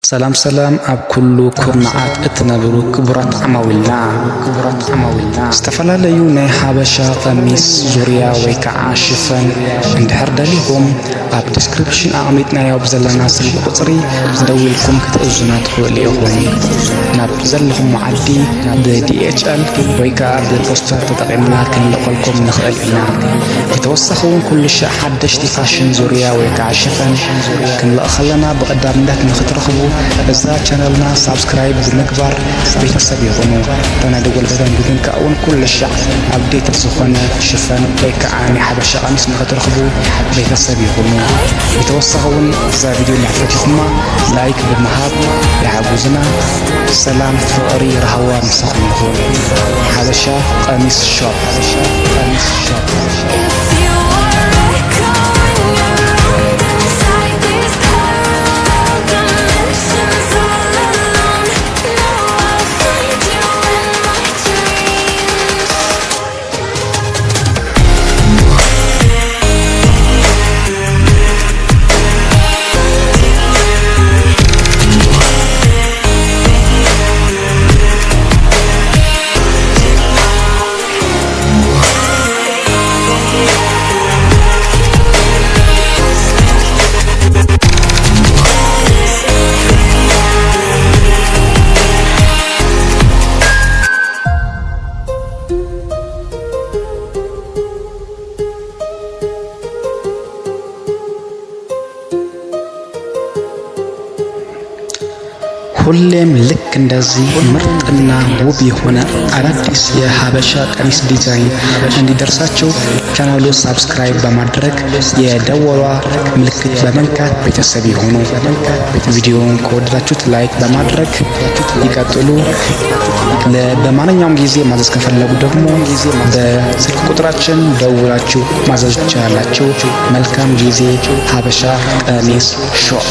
سلام سلام أب كله كرنعات اتنبرو كبرات عماولنا استفلا ليوني حابشا قميص زوريا ويكا عاشفا عند حرداليهم أب ديسكريبشن أعميتنا يا بزلنا سلب قطري دويلكم كتأزنا تخوليهم ناب زلهم معدي DHL ويكا بالبوستر تتقيمنا كنلقلكم نخلقنا يتوسخون كل شيء حدش فاشن زوريا ويكا عاشفا كنلقلنا بقدام ده نخترخبو إذا channelنا سبسكرايب بالنكبر بيتسب يغنو تنادقوا البدن بدون كأون كل الشيء أبديت الزخون شفن ويكا عاني حبشة قميص نخترخبو بيتسب يغنو يتوسخون إذا فيديو نعفتكم لايك بالمهاب يعبوزنا سلام فقري رهوان مسخون حبشة قميص شوب ሁሌም ልክ እንደዚህ ምርጥና ውብ የሆነ አዳዲስ የሀበሻ ቀሚስ ዲዛይን እንዲደርሳችሁ ቻናሉ ሰብስክራይብ በማድረግ የደወሏ ምልክት በመንካት ቤተሰብ ይሁኑ። ቪዲዮውን ከወደዳችሁት ላይክ በማድረግ ይቀጥሉ። በማንኛውም ጊዜ ማዘዝ ከፈለጉ ደግሞ በስልክ ቁጥራችን ደውላችሁ ማዘዝ ትችላላችሁ። መልካም ጊዜ። ሀበሻ ቀሚስ ሾፕ